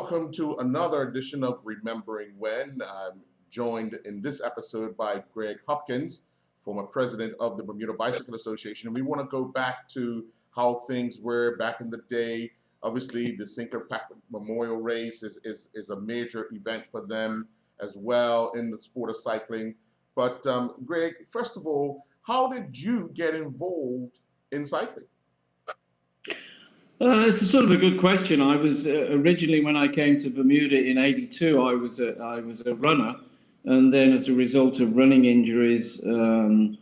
Welcome to another edition of Remembering When. I'm joined in this episode by Greg Hopkins, former president of the Bermuda Bicycle Association. And we want to go back to how things were back in the day. Obviously, the Sinclair Packard Memorial Race is a major event for them as well in the sport of cycling. But Greg, first of all, how did you get involved in cycling? It's a sort of a good question. I was originally, when I came to Bermuda in '82, I was a runner, and then as a result of running injuries, I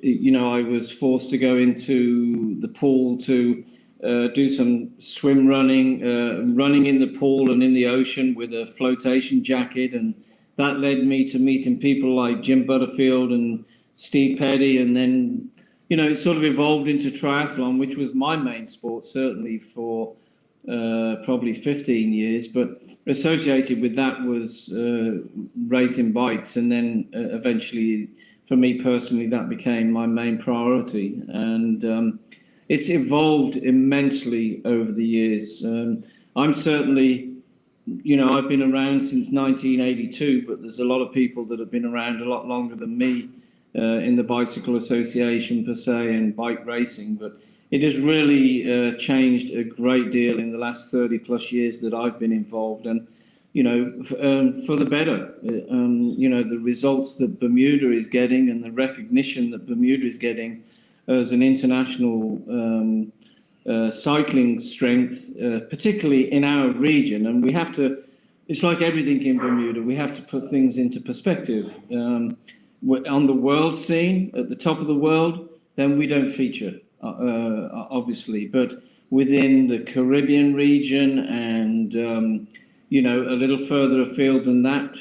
was forced to go into the pool to do some swim running, running in the pool and in the ocean with a flotation jacket, and that led me to meeting people like Jim Butterfield and Steve Petty, and then it sort of evolved into triathlon, which was my main sport, certainly for probably 15 years. But associated with that was racing bikes. And then eventually, for me personally, that became my main priority. And it's evolved immensely over the years. I'm certainly, I've been around since 1982, but there's a lot of people that have been around a lot longer than me. In the Bicycle Association per se and bike racing, but it has really changed a great deal in the last 30 plus years that I've been involved, and for the better. The results that Bermuda is getting and the recognition that Bermuda is getting as an international cycling strength, particularly in our region, and we have to. It's like everything in Bermuda, we have to put things into perspective. On the world scene, at the top of the world, then we don't feature, obviously. But within the Caribbean region and, a little further afield than that,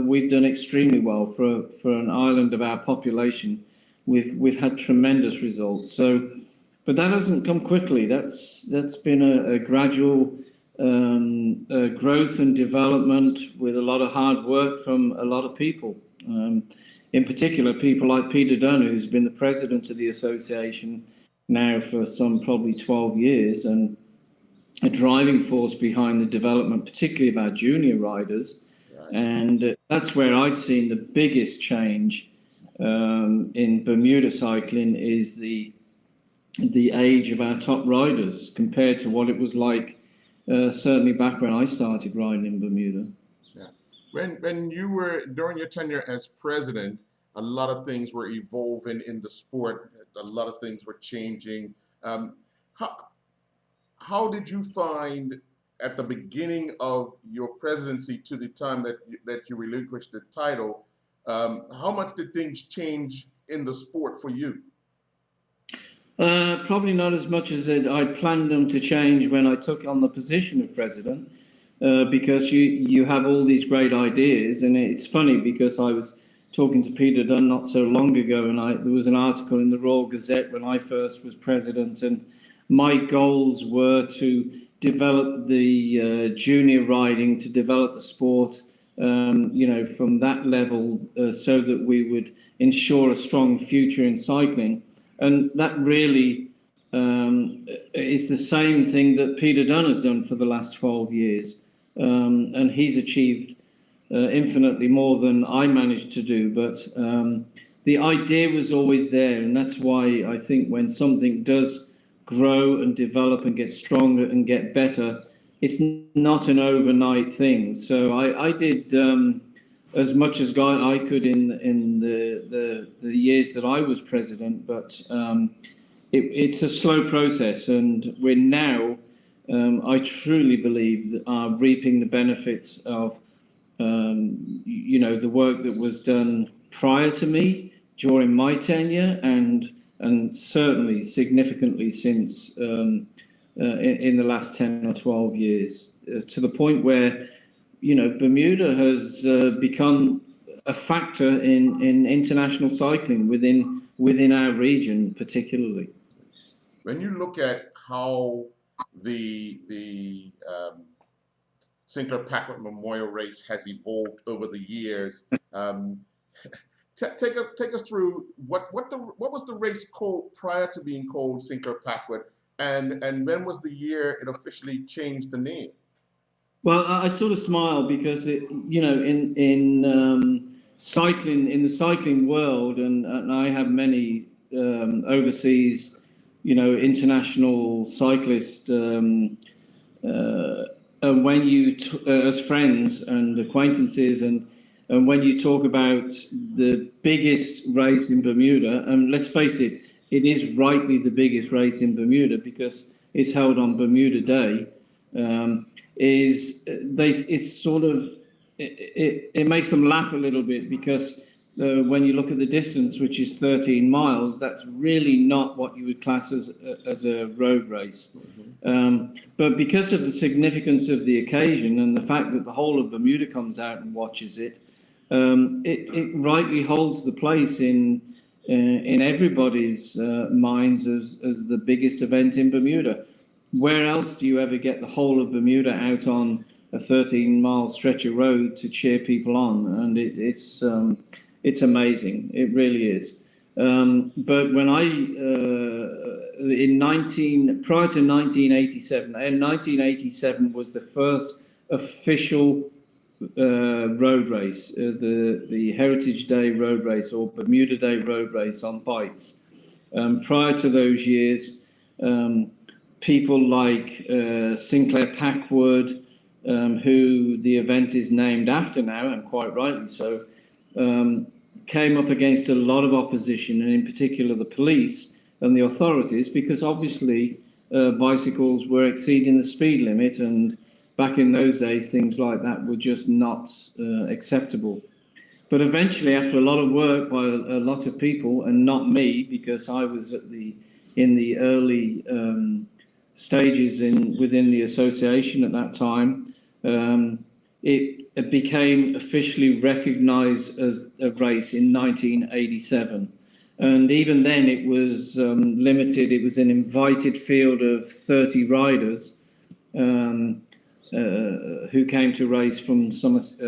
we've done extremely well for an island of our population. We've had tremendous results. But that hasn't come quickly. That's been a gradual growth and development with a lot of hard work from a lot of people. In particular, people like Peter Dunn, who's been the president of the association now for some probably 12 years, and a driving force behind the development, particularly of our junior riders. Right. And that's where I've seen the biggest change in Bermuda cycling is the age of our top riders compared to what it was like certainly back when I started riding in Bermuda. When you were, during your tenure as president, a lot of things were evolving in the sport. A lot of things were changing. How did you find at the beginning of your presidency to the time that you relinquished the title, how much did things change in the sport for you? Probably not as much as I planned them to change when I took on the position of president. Because you have all these great ideas, and it's funny because I was talking to Peter Dunn not so long ago, and there was an article in the Royal Gazette when I first was president, and my goals were to develop the junior riding, to develop the sport, from that level, so that we would ensure a strong future in cycling, and that really is the same thing that Peter Dunn has done for the last 12 years. And he's achieved infinitely more than I managed to do. But the idea was always there. And that's why I think when something does grow and develop and get stronger and get better, it's not an overnight thing. So I did as much as I could in the years that I was president. But it's a slow process. And we're now... I truly believe that are reaping the benefits of, the work that was done prior to me during my tenure, and certainly significantly since in the last 10 or 12 years, to the point where, Bermuda has become a factor in international cycling within our region, particularly. When you look at how the Sinclair Packard Memorial Race has evolved over the years. Take us through what was the race called prior to being called Sinclair Packard, and when was the year it officially changed the name? Well, I sort of smile because cycling, in the cycling world, and I have many overseas, international cyclists, and when as friends and acquaintances, and when you talk about the biggest race in Bermuda, and let's face it, it is rightly the biggest race in Bermuda because it's held on Bermuda Day. It's sort of it makes them laugh a little bit because when you look at the distance, which is 13 miles, that's really not what you would class as a road race. But because of the significance of the occasion and the fact that the whole of Bermuda comes out and watches it, it rightly holds the place in everybody's minds as the biggest event in Bermuda. Where else do you ever get the whole of Bermuda out on a 13-mile stretch of road to cheer people on? And it's amazing. It really is. But when prior to 1987, and 1987 was the first official road race, the Heritage Day road race or Bermuda Day road race on bikes. Prior to those years, people like Sinclair Packwood, who the event is named after now, and quite rightly so, came up against a lot of opposition, and in particular the police and the authorities, because obviously bicycles were exceeding the speed limit, and back in those days things like that were just not acceptable. But eventually, after a lot of work by a lot of people, and not me, because I was in the early stages within the association at that time, it became officially recognised as a race in 1987. And even then it was limited. It was an invited field of 30 riders who came to race from Somerset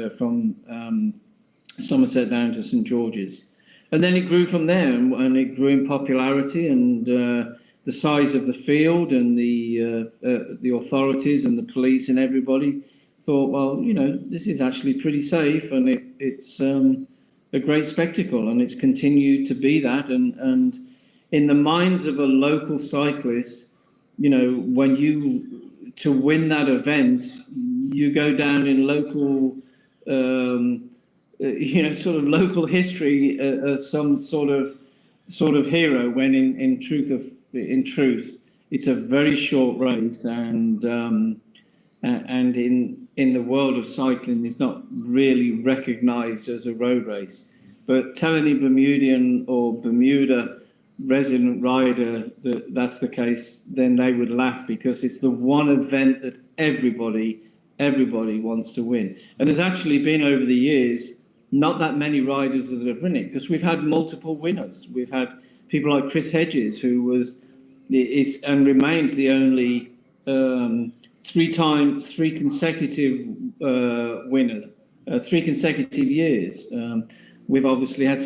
down to St George's. And then it grew from there, and it grew in popularity, and the size of the field, and the authorities and the police and everybody thought, well, this is actually pretty safe, and it's a great spectacle, and it's continued to be that. And in the minds of a local cyclist, to win that event, you go down in local, sort of local history of some sort of hero. When in truth, it's a very short race, and in the world of cycling, it's not really recognised as a road race. But telling a Bermudian or Bermuda resident rider that that's the case, then they would laugh, because it's the one event that everybody wants to win. And there's actually been, over the years, not that many riders that have won it, because we've had multiple winners. We've had people like Chris Hedges, who is and remains the only three consecutive winner, 3 consecutive years. We've obviously had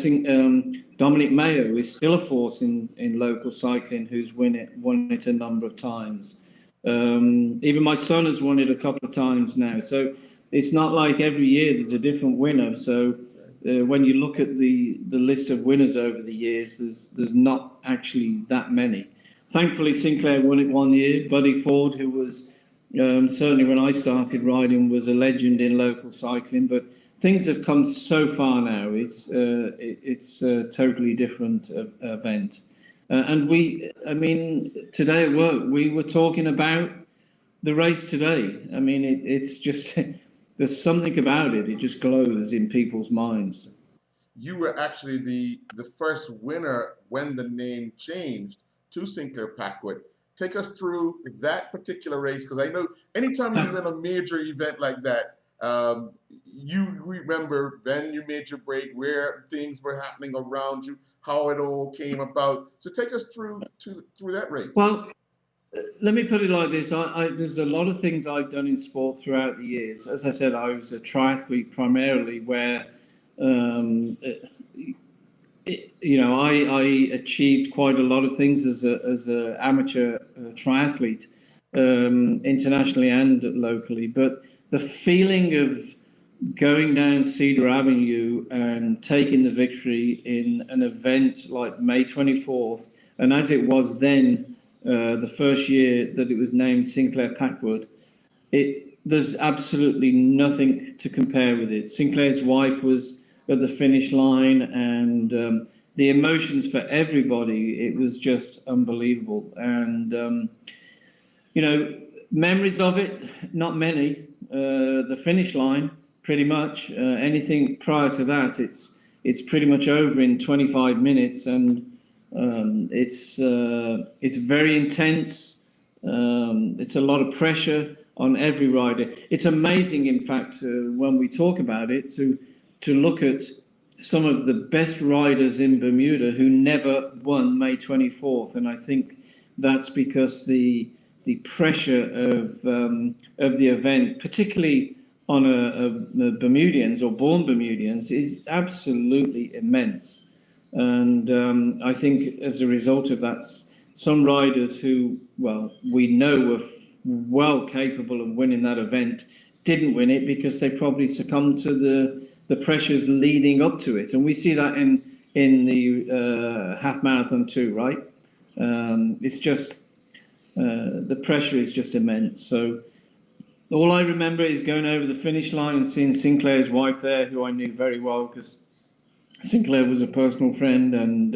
Dominic Mayo, who is still a force in local cycling, who's won it a number of times. Even my son has won it a couple of times now. So it's not like every year there's a different winner. So when you look at the list of winners over the years, there's not actually that many. Thankfully, Sinclair won it one year. Buddy Ford, who was certainly when I started riding, was a legend in local cycling. But things have come so far now. It's a totally different event. And today at work, we were talking about the race today. I mean, it's just, there's something about it. It just glows in people's minds. You were actually the first winner when the name changed to Sinclair Packwood. Take us through that particular race, because I know anytime you win a major event like that, you remember when you made your break, where things were happening around you, how it all came about. So take us through that race. Well, let me put it like this. There's a lot of things I've done in sport throughout the years. As I said, I was a triathlete primarily, where I achieved quite a lot of things as an amateur triathlete, internationally and locally. But the feeling of going down Cedar Avenue and taking the victory in an event like May 24th, and as it was then, the first year that it was named Sinclair Packwood, there's absolutely nothing to compare with it. Sinclair's wife was at the finish line, and the emotions for everybody, it was just unbelievable. And, memories of it, not many. The finish line, pretty much. Anything prior to that, it's pretty much over in 25 minutes, and it's very intense. It's a lot of pressure on every rider. It's amazing, in fact, when we talk about it, to look at some of the best riders in Bermuda who never won May 24th, and I think that's because the pressure of the event, particularly on a Bermudians or born Bermudians, is absolutely immense. And I think as a result of that, some riders who, well, we know were well capable of winning that event didn't win it because they probably succumbed to the pressures leading up to it. And we see that in the half marathon too, right? It's just, the pressure is just immense. So all I remember is going over the finish line and seeing Sinclair's wife there, who I knew very well because Sinclair was a personal friend, and,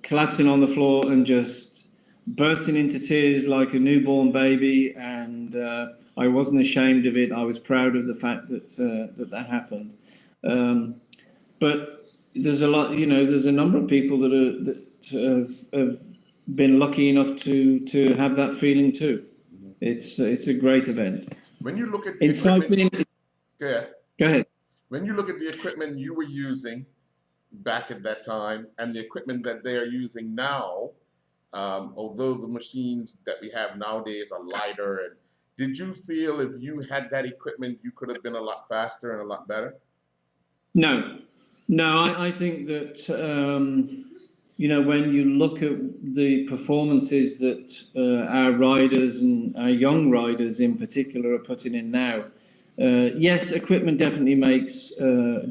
collapsing on the floor and just bursting into tears like a newborn baby. And I wasn't ashamed of it. I was proud of the fact that that happened. But there's a lot, there's a number of people that have been lucky enough to have that feeling too. It's a great event. When you look at in cycling, go ahead. When you look at the equipment you were using back at that time and the equipment that they are using now, although the machines that we have nowadays are lighter, and did you feel if you had that equipment you could have been a lot faster and a lot better? No, I think that when you look at the performances that our riders and our young riders in particular are putting in now, yes, equipment definitely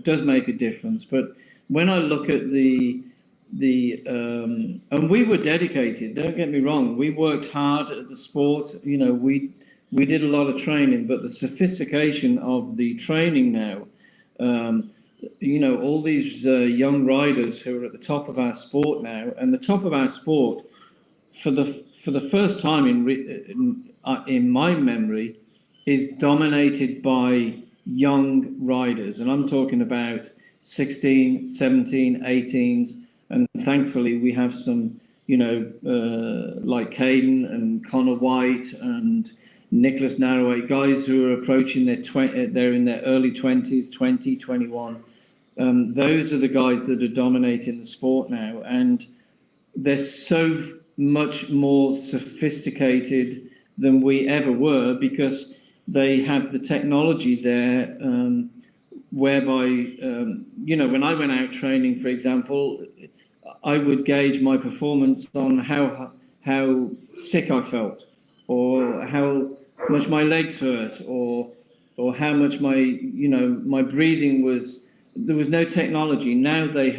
does make a difference. But when I look at and we were dedicated, don't get me wrong, we worked hard at the sport, we did a lot of training, but the sophistication of the training now, all these young riders who are at the top of our sport now, and the top of our sport for the first time in my memory is dominated by young riders. And I'm talking about 16, 17, 18s. And thankfully we have some, like Caden and Connor White and Nicholas Narroway, guys who are approaching they're in their early 20s, 20, 21. Those are the guys that are dominating the sport now. And they're so much more sophisticated than we ever were because they have the technology there, whereby, when I went out training, for example, I would gauge my performance on how sick I felt, or how much my legs hurt, or how much my breathing was. There was no technology. Now they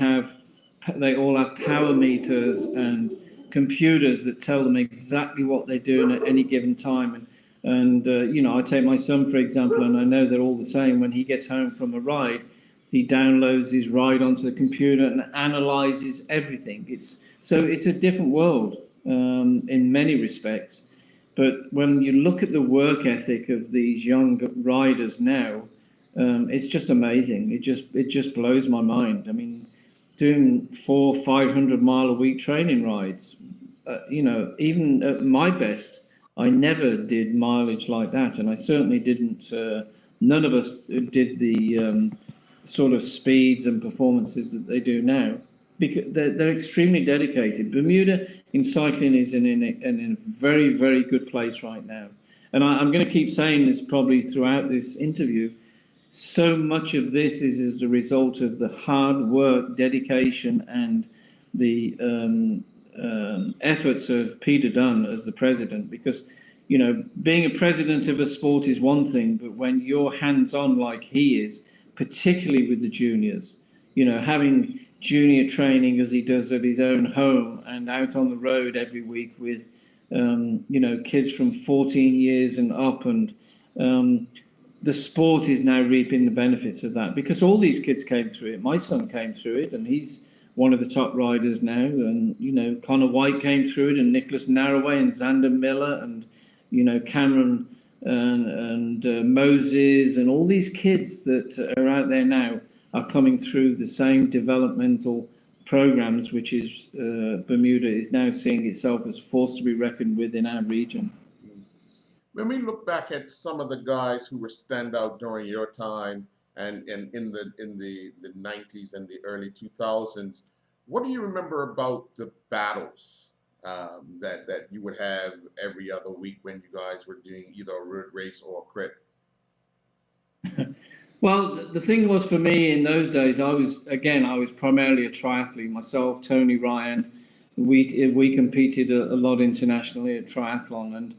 all have power meters and computers that tell them exactly what they're doing at any given time. And I take my son, for example, and I know they're all the same. When he gets home from a ride, he downloads his ride onto the computer and analyzes everything. It's a different world in many respects. But when you look at the work ethic of these young riders now, it's just amazing. It just blows my mind. I mean, doing 400-500 mile a week training rides, even at my best, I never did mileage like that, and I certainly didn't. None of us did the sort of speeds and performances that they do now, because they're extremely dedicated. Bermuda in cycling is in a very, very good place right now, and I'm going to keep saying this probably throughout this interview. So much of this is as a result of the hard work, dedication, and the efforts of Peter Dunn as the president, because being a president of a sport is one thing, but when you're hands-on like he is, particularly with the juniors, having junior training as he does at his own home and out on the road every week with, kids from 14 years and up, and the sport is now reaping the benefits of that because all these kids came through it. My son came through it, and he's one of the top riders now. And Connor White came through it, and Nicholas Narroway, and Xander Miller, and Cameron and Moses, and all these kids that are out there now are coming through the same developmental programs, which is Bermuda is now seeing itself as a force to be reckoned with in our region. When we look back at some of the guys who were standout during your time and in the 90s and the early 2000s, what do you remember about the battles that you would have every other week when you guys were doing either a road race or a crit? Well, the thing was for me in those days, I was primarily a triathlete. Myself, Tony Ryan, we competed a lot internationally at triathlon, and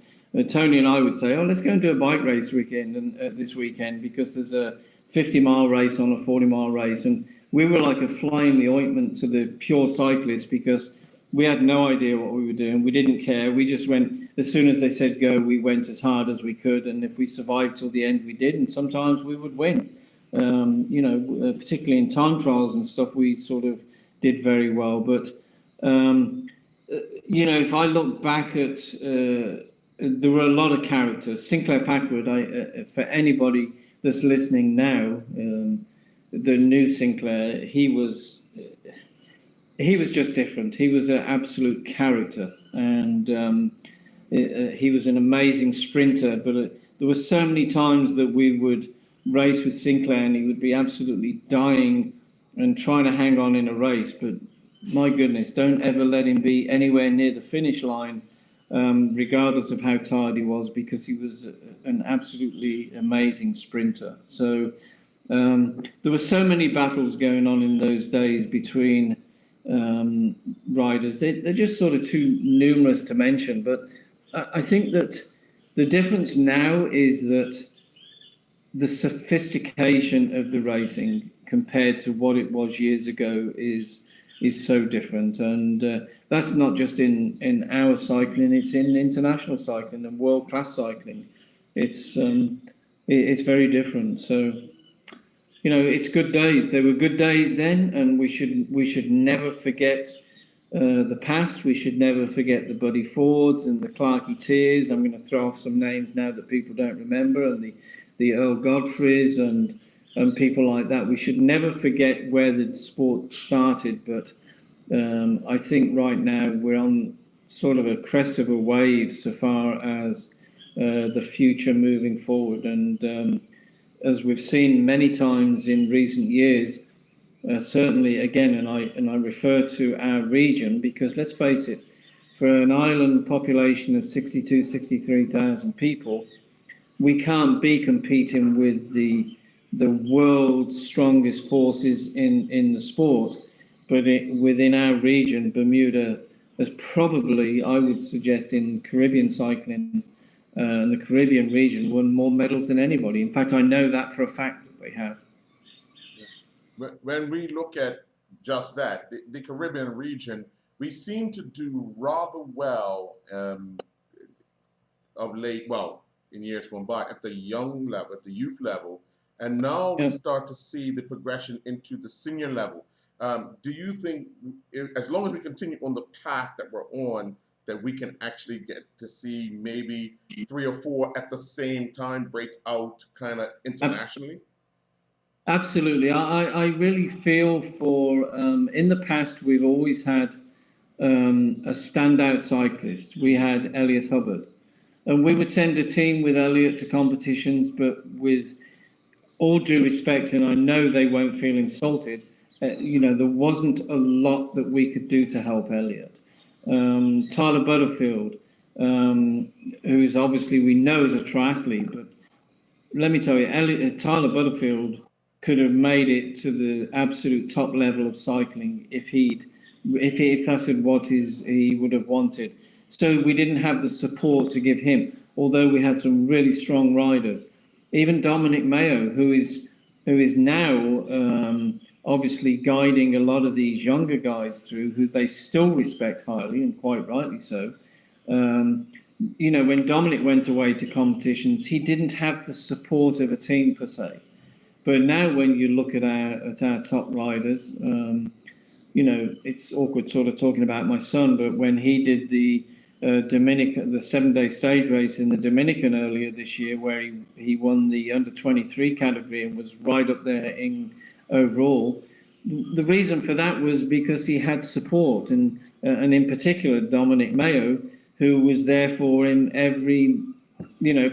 Tony and I would say, "Oh, let's go and do a bike race weekend and this weekend because there's a 50-mile race on a 40-mile race," and we were like a fly in the ointment to the pure cyclists because we had no idea what we were doing. We didn't care. We just went as soon as they said go. We went as hard as we could, and if we survived till the end, we did. And sometimes we would win. Particularly in time trials and stuff, we sort of did very well. But if I look back at there were a lot of characters. Sinclair Packwood, for anybody that's listening now, the new Sinclair, he was just different. He was an absolute character, and he was an amazing sprinter. But there were so many times that we would race with Sinclair, and he would be absolutely dying and trying to hang on in a race. But my goodness, don't ever let him be anywhere near the finish line, regardless of how tired he was, because he was an absolutely amazing sprinter. So there were so many battles going on in those days between riders. They're just sort of too numerous to mention. But I think that the difference now is that the sophistication of the racing compared to what it was years ago is so different, and that's not just in our cycling; it's in international cycling and world-class cycling. It's very different. So it's good days. There were good days then, and we should never forget the past. We should never forget the Buddy Fords and the Clarkie Tears. I'm going to throw off some names now that people don't remember, and the Earl Godfreys and people like that. We should never forget where the sport started, but I think right now we're on sort of a crest of a wave so far as the future moving forward. And as we've seen many times in recent years, certainly again, and I refer to our region because let's face it, for an island population of 63,000 people, we can't be competing with the world's strongest forces in the sport. But within our region, Bermuda has probably, I would suggest, in Caribbean cycling and the Caribbean region, won more medals than anybody. In fact, I know that for a fact that they have. When we look at just that, the Caribbean region, we seem to do rather well of late, well, in years gone by, at the young level, at the youth level. And now we start to see the progression into the senior level. Do you think, as long as we continue on the path that we're on, that we can actually get to see maybe 3 or 4 at the same time break out kind of internationally? Absolutely. I really feel for, in the past, we've always had a standout cyclist. We had Elliot Hubbard. And we would send a team with Elliot to competitions, but with all due respect, and I know they won't feel insulted, there wasn't a lot that we could do to help Elliot. Tyler Butterfield, who's obviously we know is a triathlete, but let me tell you, Tyler Butterfield could have made it to the absolute top level of cycling if that's what he would have wanted. So we didn't have the support to give him. although we had some really strong riders. Even Dominic Mayo, who is now obviously guiding a lot of these younger guys through, who they still respect highly, and quite rightly so. When Dominic went away to competitions, he didn't have the support of a team per se. But now, when you look at our top riders, it's awkward sort of talking about my son, but when he did the Dominican, the 7-day stage race in the Dominican earlier this year, where he won the under 23 category and was right up there in overall, the reason for that was because he had support, and in particular Dominic Mayo, who was there for him every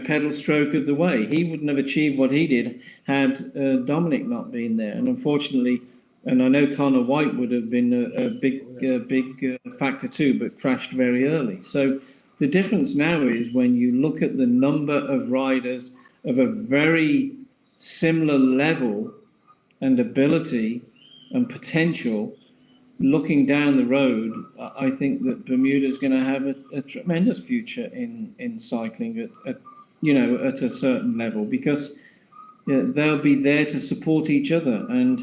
pedal stroke of the way. He wouldn't have achieved what he did had Dominic not been there. And unfortunately, and I know Connor White would have been a big factor too, but crashed very early. So the difference now is when you look at the number of riders of a very similar level and ability and potential, looking down the road, I think that Bermuda is going to have a tremendous future in cycling at a certain level, because they'll be there to support each other. And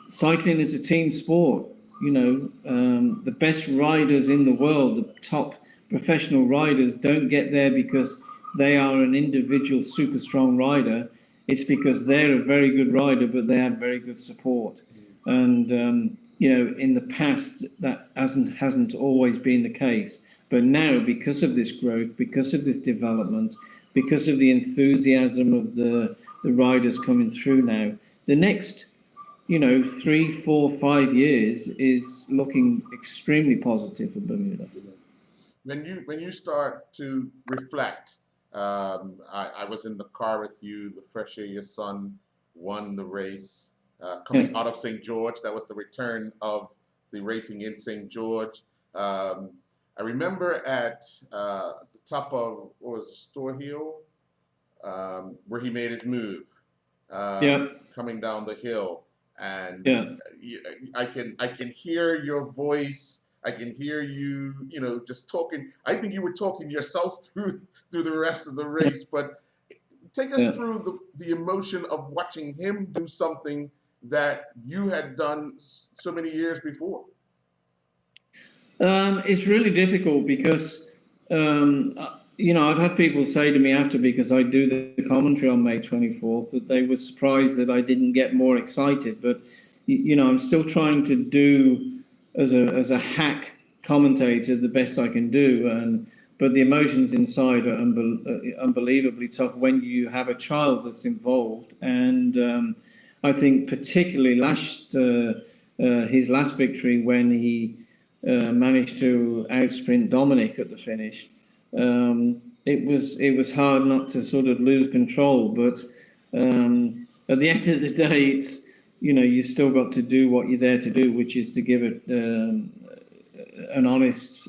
cycling is a team sport. The best riders in the world, the top professional riders, don't get there because they are an individual super strong rider. It's because they're a very good rider, but they have very good support. And in the past, that hasn't always been the case. But now, because of this growth, because of this development, because of the enthusiasm of the riders coming through now, the next 3, 4, 5 years is looking extremely positive for Bermuda. When you start to reflect, I was in the car with you the fresh year your son won the race. Coming out of St. George, that was the return of the racing in St. George. I remember at the top of, what was it, Store Hill, where he made his move, coming down the hill, and I can hear your voice. I can hear you, just talking. I think you were talking yourself through the rest of the race. But take us through the emotion of watching him do something that you had done so many years before. It's really difficult because, I've had people say to me after, because I do the commentary on May 24th, that they were surprised that I didn't get more excited. But, I'm still trying to do, as a hack commentator, the best I can do. But the emotions inside are unbelievably tough when you have a child that's involved. And I think particularly his last victory, when he managed to outsprint Dominic at the finish, it was hard not to sort of lose control. But at the end of the day, it's you still got to do what you're there to do, which is to give it an honest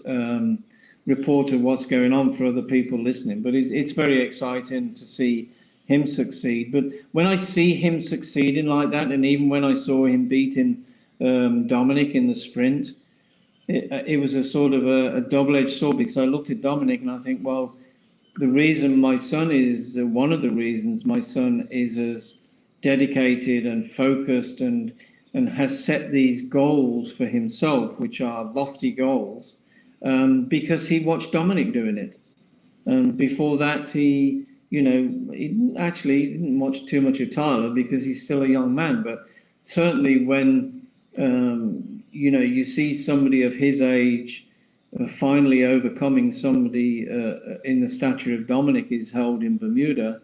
report of what's going on for other people listening. But it's very exciting to see him succeed. But when I see him succeeding like that, and even when I saw him beating Dominic in the sprint, it was a sort of a double-edged sword, because I looked at Dominic and I think, well, the reason my son is one of the reasons my son is as dedicated and focused and has set these goals for himself, which are lofty goals, because he watched Dominic doing it. And before that, he actually didn't watch too much of Tyler because he's still a young man. But certainly when, you see somebody of his age finally overcoming somebody in the stature of Dominic is held in Bermuda,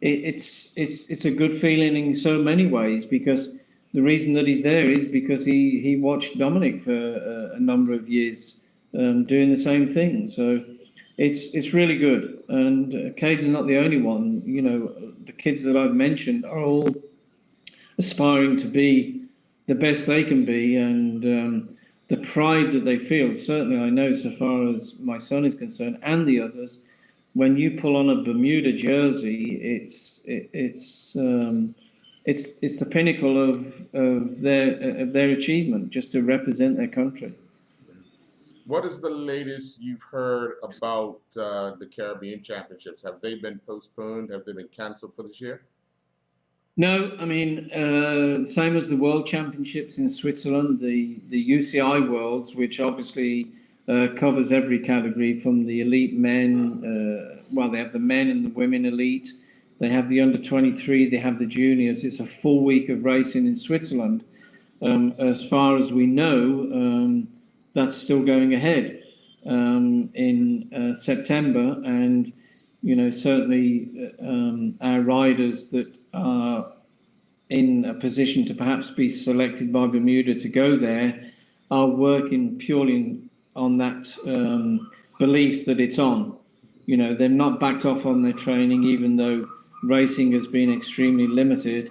it's a good feeling in so many ways, because the reason that he's there is because he watched Dominic for a number of years doing the same thing. So it's really good. And Caden's not the only one. The kids that I've mentioned are all aspiring to be the best they can be, and the pride that they feel. Certainly, I know, so far as my son is concerned, and the others, when you pull on a Bermuda jersey, it's the pinnacle of their achievement, just to represent their country. What is the latest you've heard about the Caribbean Championships? Have they been postponed? Have they been canceled for this year? No, I mean, same as the World Championships in Switzerland, the UCI Worlds, which obviously covers every category from the elite men. Well, they have the men and the women elite. They have the under 23. They have the juniors. It's a full week of racing in Switzerland. As far as we know, that's still going ahead in September, and certainly our riders that are in a position to perhaps be selected by Bermuda to go there are working purely on that belief that it's on. They've not backed off on their training, even though racing has been extremely limited.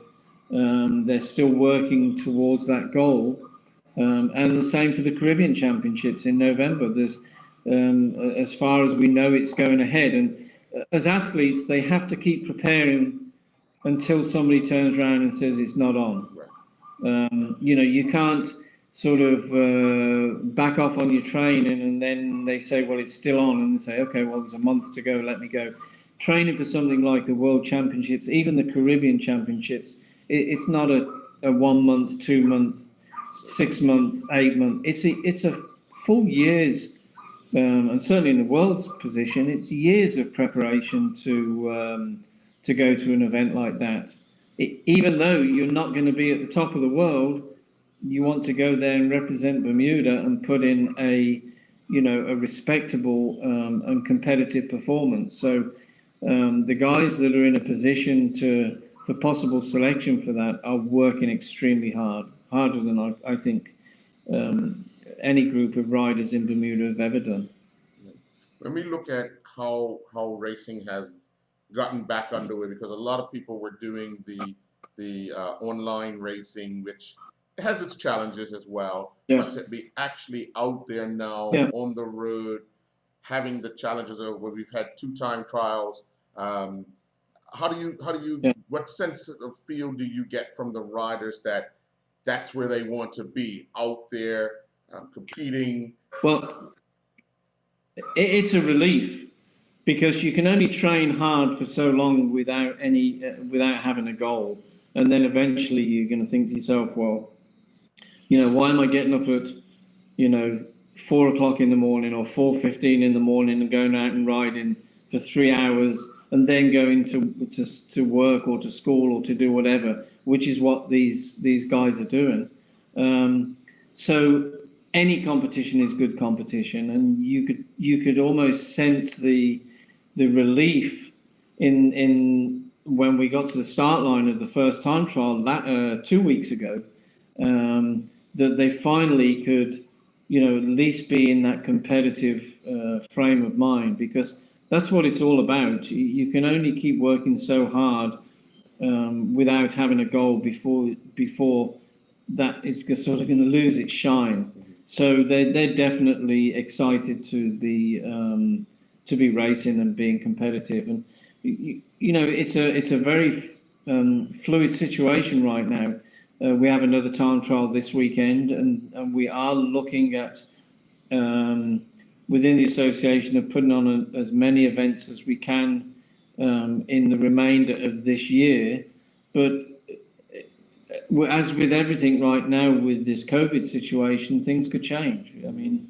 They're still working towards that goal. And the same for the Caribbean Championships in November. There's, as far as we know, it's going ahead. And as athletes, they have to keep preparing until somebody turns around and says it's not on. You can't sort of back off on your training and then they say, well, it's still on, and they say, okay, well, there's a month to go, let me go. Training for something like the World Championships, even the Caribbean Championships, it's not a 1 month, 2 months, 6 months, 8 months. It's a full year's, and certainly in the world's position, it's years of preparation to go to an event like that. Even though you're not going to be at the top of the world, you want to go there and represent Bermuda and put in a respectable and competitive performance. So the guys that are in a position for possible selection for that are working extremely hard, harder than I think any group of riders in Bermuda have ever done. When we look at how racing has gotten back underway, because a lot of people were doing the online racing, which has its challenges as well. Yes. But to be actually out there now on the road, having the challenges of where we've had 2-time trials, how do you what sense of feel do you get from the riders that that's where they want to be, out there competing? Well, it's a relief, because you can only train hard for so long without having a goal, and then eventually you're going to think to yourself, well, why am I getting up at 4 o'clock in the morning or 4:15 in the morning and going out and riding for 3 hours and then going to work or to school or to do whatever, which is what these guys are doing. So any competition is good competition, and you could almost sense the relief in when we got to the start line of the first time trial 2 weeks ago, that they finally could at least be in that competitive frame of mind, because that's what it's all about. You can only keep working so hard without having a goal before that it's sort of going to lose its shine. So they're definitely excited to be racing and being competitive, and it's a very fluid situation right now. We have another time trial this weekend, and we are looking at within the association of putting on as many events as we can in the remainder of this year. But as with everything right now with this COVID situation, things could change. I mean,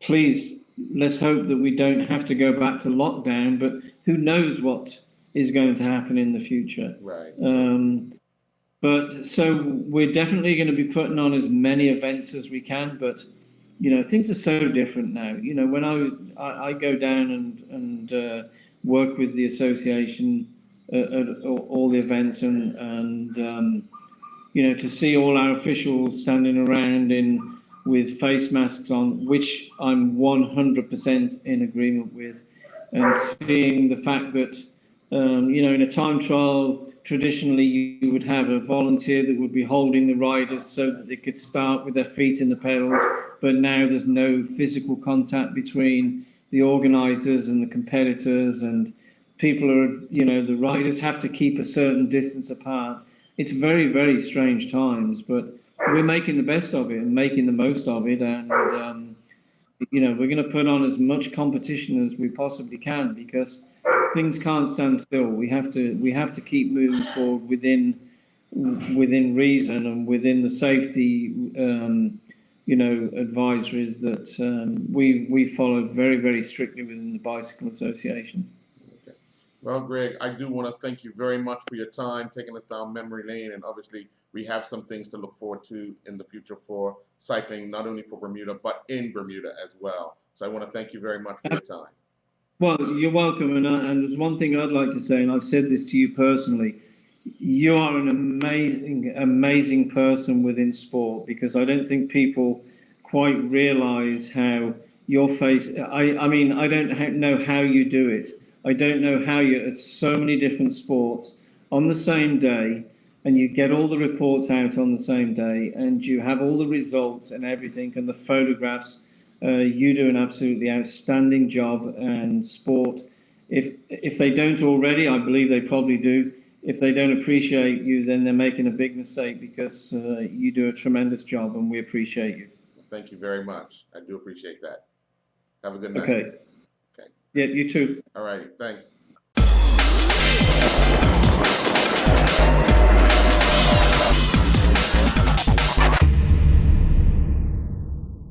please, let's hope that we don't have to go back to lockdown, but who knows what is going to happen in the future. Right. But so we're definitely going to be putting on as many events as we can, but things are so different now. When I go down and work with the association at all the events, and to see all our officials standing around with face masks on, which I'm 100% in agreement with, and seeing the fact that in a time trial, traditionally you would have a volunteer that would be holding the riders so that they could start with their feet in the pedals, but now there's no physical contact between the organisers and the competitors, and people are, the riders have to keep a certain distance apart. It's very, very strange times, but we're making the best of it and making the most of it, and we're going to put on as much competition as we possibly can, because things can't stand still. We have to keep moving forward within reason and within the safety advisories that we follow very, very strictly within the Bicycle Association. Okay. Well, Greg, I do want to thank you very much for your time, taking us down memory lane, and obviously we have some things to look forward to in the future for cycling, not only for Bermuda, but in Bermuda as well. So I want to thank you very much for your time. Well, you're welcome. And there's one thing I'd like to say, and I've said this to you personally. You are an amazing, amazing person within sport, because I don't think people quite realise how your face. I mean, I don't know how you do it. I don't know how you're at so many different sports on the same day, and you get all the reports out on the same day, and you have all the results and everything, and the photographs. You do an absolutely outstanding job, and sport. If they don't already, I believe they probably do. If they don't appreciate you, then they're making a big mistake, because you do a tremendous job, and we appreciate you. Thank you very much. I do appreciate that. Have a good night. Okay. Okay. Yeah, you too. All right. Thanks.